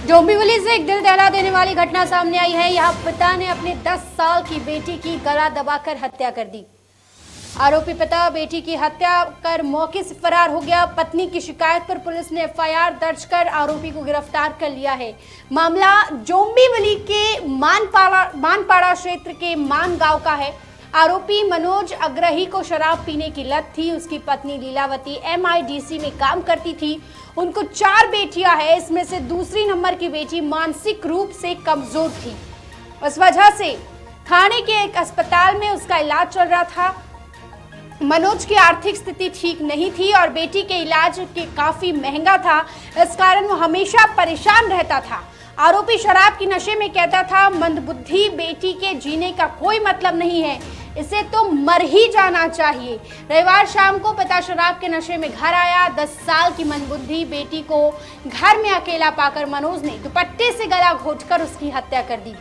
डोंबिवली से एक दिल दहला देने वाली घटना सामने आई है। यहाँ पिता ने अपने 10 साल की बेटी की गला दबाकर हत्या कर दी। आरोपी पिता बेटी की हत्या कर मौके से फरार हो गया। पत्नी की शिकायत पर पुलिस ने एफआईआर दर्ज कर आरोपी को गिरफ्तार कर लिया है। मामला डोंबिवली के मानपाड़ा क्षेत्र के मान गांव का है। आरोपी मनोज अग्रही को शराब पीने की लत थी। उसकी पत्नी लीलावती MIDC में काम करती थी। उनको 4 बेटियां हैं। इसमें से दूसरी नंबर की बेटी मानसिक रूप से कमजोर थी। उस वजह से थाने के एक अस्पताल में उसका इलाज चल रहा था। मनोज की आर्थिक स्थिति ठीक नहीं थी और बेटी के इलाज के काफी महंगा था। इस कारण वो हमेशा परेशान रहता था। आरोपी शराब की नशे में कहता था, मंदबुद्धि बेटी के जीने का कोई मतलब नहीं है, इसे तो मर ही जाना चाहिए। रविवार शाम को पिता शराब के नशे में घर आया। 10 साल की मंदबुद्धि बेटी को घर में अकेला पाकर मनोज ने दुपट्टे से गला घोंटकर उसकी हत्या कर दी।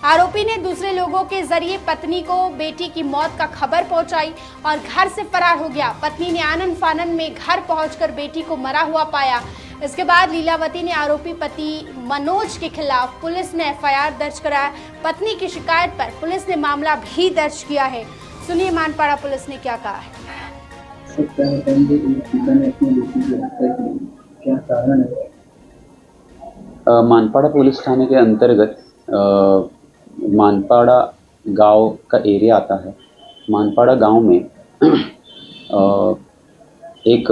आरोपी ने दूसरे लोगों के जरिए पत्नी को बेटी की मौत का खबर पहुंचाई और घर से फरार हो गया। पत्नी ने आनन फानन में घर पहुंचकर बेटी को मरा हुआ पाया। इसके बाद लीलावती ने आरोपी पति मनोज के खिलाफ पुलिस ने एफआईआर दर्ज कराया। पत्नी की शिकायत पर पुलिस ने मामला भी दर्ज किया है। सुनिए मानपाड़ा पुलिस ने क्या कहा है। मानपाड़ा पुलिस थाने के अंतर्गत मानपाड़ा गांव का एरिया आता है। मानपाड़ा गांव में एक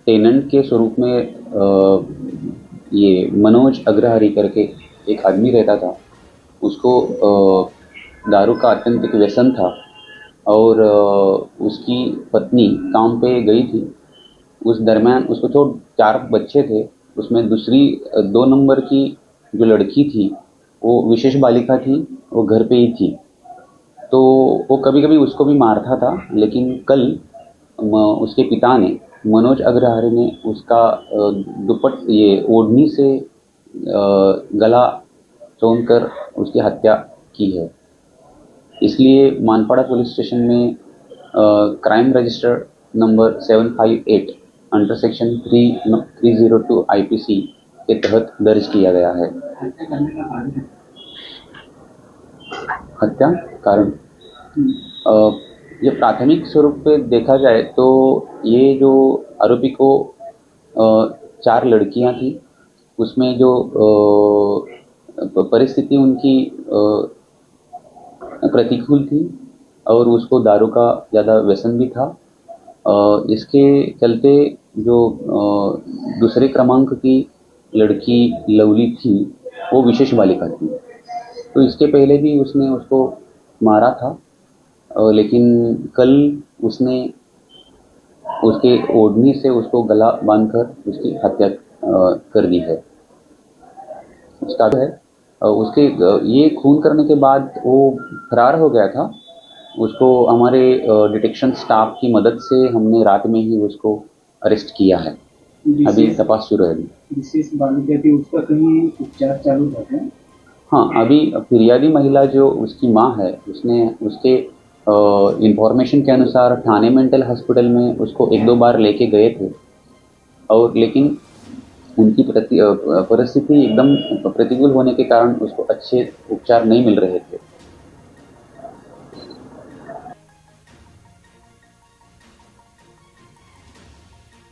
टेनेंट के स्वरूप में ये मनोज अग्रहरी करके एक आदमी रहता था। उसको दारू का अत्यंत व्यसन था और उसकी पत्नी काम पे गई थी। उस दरमियान उसको तो 4 बच्चे थे। उसमें दूसरी 2 नंबर की जो लड़की थी वो विशेष बालिका थी, वो घर पे ही थी। तो वो कभी कभी उसको भी मारता था। लेकिन कल उसके पिता ने, मनोज अग्रहरी ने उसका ओढ़नी से गला चौंधकर उसकी हत्या की है। इसलिए मानपाड़ा पुलिस स्टेशन में crime register number 758 under section 302 IPC के तहत दर्ज किया गया है। हत्या कारण ये प्राथमिक स्वरूप पे देखा जाए तो ये जो आरोपी को 4 लड़कियां थी, उसमें जो परिस्थिति उनकी प्रतिकूल थी और उसको दारू का ज़्यादा व्यसन भी था। इसके चलते जो दूसरे क्रमांक की लड़की लवली थी वो विशेष बालिका थी। तो इसके पहले भी उसने उसको मारा था, लेकिन कल उसने उसके ओढ़नी से उसको गला बांधकर उसकी हत्या कर दी है। उसका है उसके ये खून करने के बाद वो फरार हो गया था। उसको हमारे डिटेक्शन स्टाफ की मदद से हमने रात में ही उसको अरेस्ट किया है। अभी तपास शुरू है। विशेष बालिका थी, उसका कहीं उपचार चालू है? हाँ, अभी फिरियादी महिला जो उसकी माँ है, उसने उसके इंफॉर्मेशन के अनुसार थाने मेंटल हॉस्पिटल में उसको 1-2 बार लेके गए थे और लेकिन उनकी परिस्थिति एकदम प्रतिकूल होने के कारण उसको अच्छे उपचार नहीं मिल रहे थे।